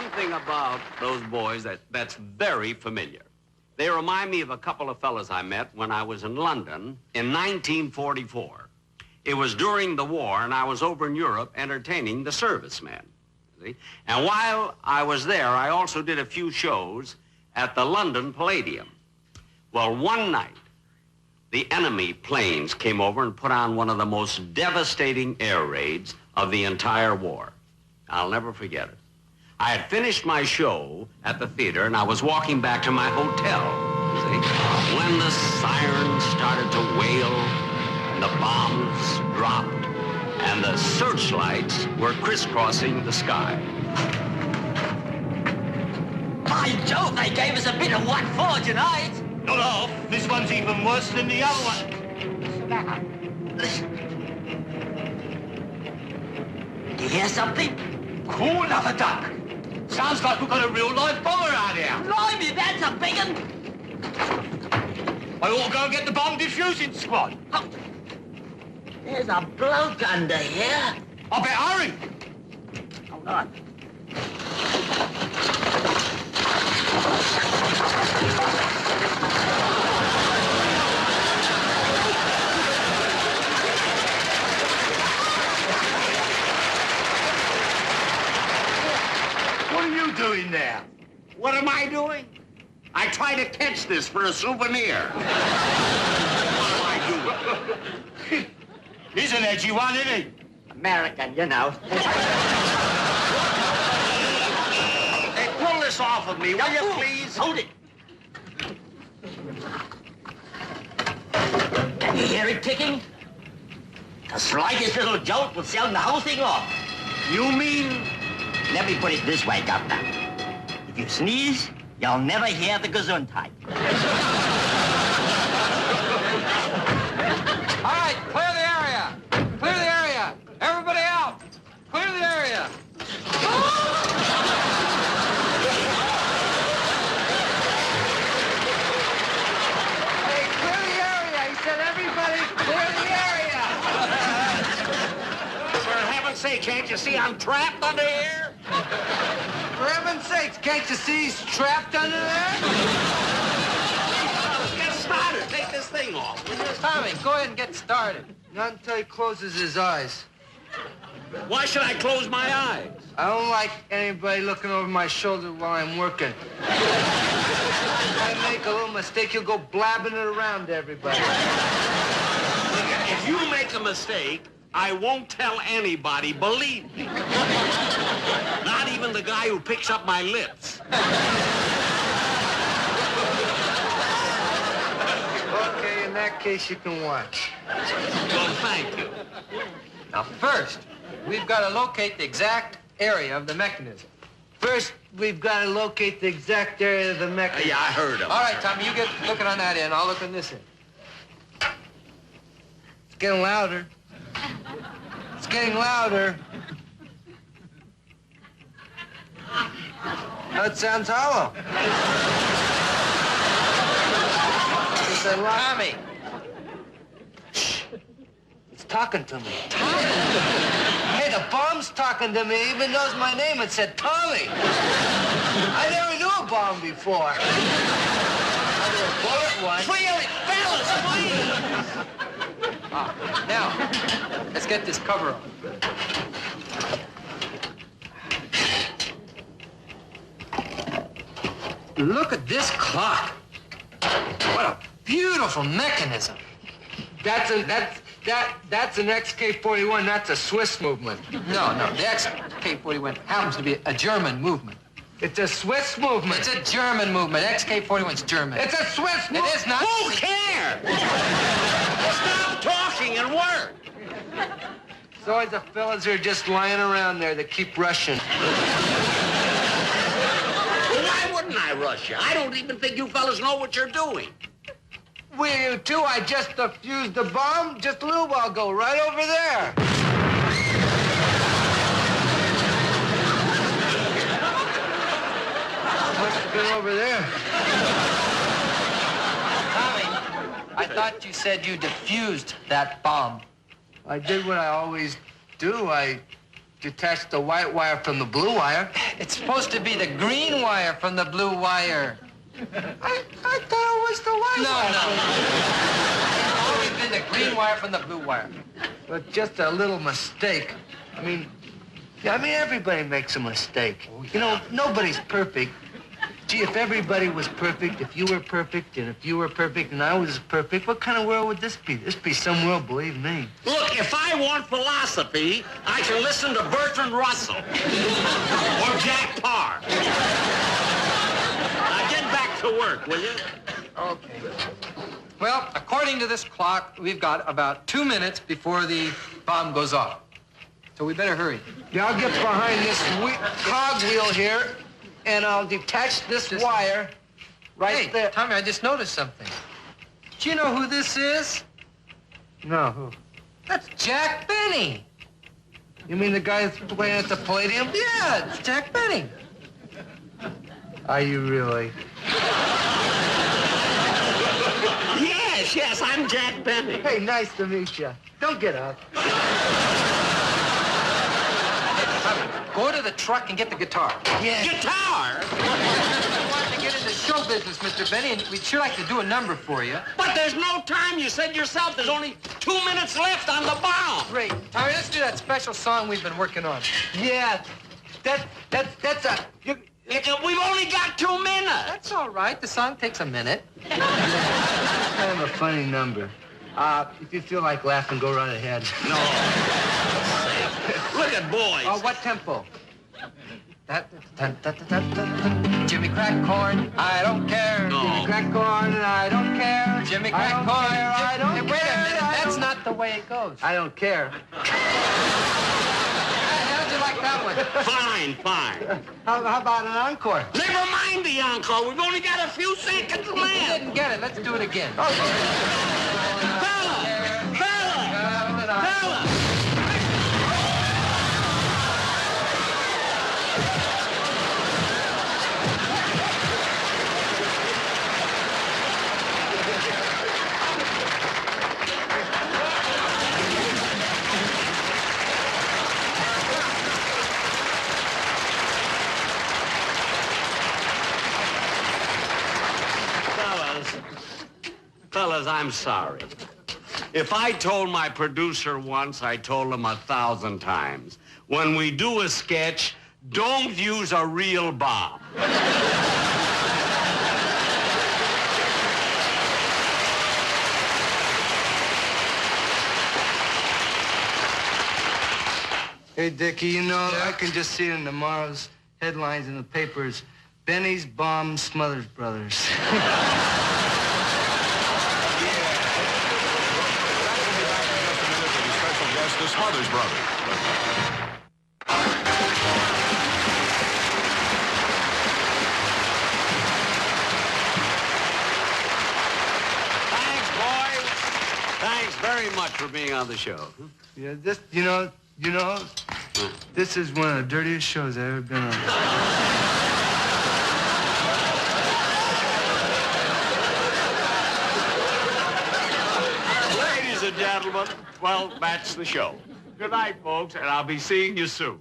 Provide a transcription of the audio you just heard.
one thing about those boys that's very familiar. They remind me of a couple of fellas I met when I was in London in 1944. It was during the war, and I was over in Europe entertaining the servicemen. See? And while I was there, I also did a few shows at the London Palladium. Well, one night, the enemy planes came over and put on one of the most devastating air raids of the entire war. I'll never forget it. I had finished my show at the theater, and I was walking back to my hotel, see, when the sirens started to wail, and the bombs dropped, and the searchlights were crisscrossing the sky. By Jove, they gave us a bit of what for tonight. Not half. This one's even worse than the other one. Do you hear something? Cool another duck. Sounds like we've got a real live bomber out here. Blimey, that's a big one. I ought to go and get the bomb defusing squad. Oh, there's a bloke under here. I better hurry. Hold on. What are you doing there? What am I doing? I try to catch this for a souvenir. What am I doing? He's an edgy one, isn't he? American, you know. Hey, pull this off of me, will you, please? Hold it. Can you hear it ticking? The slightest little jolt will sound the whole thing off. You mean? Let me put it this way, Governor. If you sneeze, you'll never hear the Gesundheit. All right, clear the area. Clear the area. Everybody out. Clear the area. Hey, clear the area. He said everybody clear the area. For heaven's sake, can't you see I'm trapped under here? For heaven's sakes, can't you see he's trapped under there? Let's get started. Take this thing off. Tommy, go ahead and get started. Not until he closes his eyes. Why should I close my eyes? I don't like anybody looking over my shoulder while I'm working. If I make a little mistake, you'll go blabbing it around to everybody. If you make a mistake, I won't tell anybody, believe me. Not even the guy who picks up my lips. Okay, in that case, you can watch. Well, thank you. Now, first, we've got to locate the exact area of the mechanism. First, we've got to locate the exact area of the mechanism. Yeah, I heard him. All right, Tommy, you get looking on that end. I'll look on this end. It's getting louder. It's getting louder. That sounds hollow. Tommy. It's talking to me. Hey, the bomb's talking to me. It even knows my name. It said Tommy. I never knew a bomb before. I knew a bullet once. Clear it, fellas, please. Now, let's get this cover off. Look at this clock. What a beautiful mechanism. That's an XK41. That's a Swiss movement. No, the XK41 happens to be a German movement. It's a Swiss movement. It's a German movement. XK41's German. It's a Swiss movement. It is not. Who cares? Stop talking and work. It's always the fellas who are just lying around there that keep rushing. Well, why wouldn't I rush you? I don't even think you fellas know what you're doing. Will you too? I just defused the bomb just a little while ago, right over there. Must have been over there. Tommy, I thought you said you defused that bomb. I did what I always do. I detach the white wire from the blue wire. It's supposed to be the green wire from the blue wire. I thought it was the white wire. It's always been the green wire from the blue wire. But just a little mistake. I mean, everybody makes a mistake. You know, nobody's perfect. Gee, if everybody was perfect, if you were perfect, and if you were perfect, and I was perfect, what kind of world would this be? This be some world, believe me. Look, if I want philosophy, I can listen to Bertrand Russell or Jack Parr. Now get back to work, will you? Okay. Well, according to this clock, we've got about 2 minutes before the bomb goes off. So we better hurry. Yeah, I'll get behind this cogwheel here, and I'll detach this wire right there. Tommy, I just noticed something. Do you know who this is? No, who? That's Jack Benny. You mean the guy that's playing at the Palladium? Yeah, it's Jack Benny. Are you really? Yes, I'm Jack Benny. Hey, nice to meet you. Don't get up. Go to the truck and get the guitar. Yeah. Guitar? We want to get into show business, Mr. Benny, and we'd sure like to do a number for you. But there's no time. You said yourself there's only 2 minutes left on the bomb. Great. Tommy, let's do that special song we've been working on. Yeah. That's a... We've only got 2 minutes. That's all right. The song takes a minute. It's kind of a funny number. If you feel like laughing, go right ahead. No. Look at boys. Oh, what tempo? Jimmy crack corn, I don't care. No. Jimmy crack corn, and I don't care. Jimmy crack corn, I don't care. Wait a minute, that's not the way it goes. I don't care. How'd you like that one? Fine. How about an encore? Never mind the encore. We've only got a few seconds You left. didn't get it. Let's do it again. Fella! Fellas, I'm sorry. If I told my producer once, I told him 1,000 times. When we do a sketch, don't use a real bomb. Hey, Dickie, you know, I can just see it in tomorrow's headlines in the papers. Benny's bomb Smothers Brothers. The Smothers Brothers. Thanks, boys. Thanks very much for being on the show. Yeah, this, you know, this is one of the dirtiest shows I've ever been on. Ladies and gentlemen, well, that's the show. Good night, folks, and I'll be seeing you soon.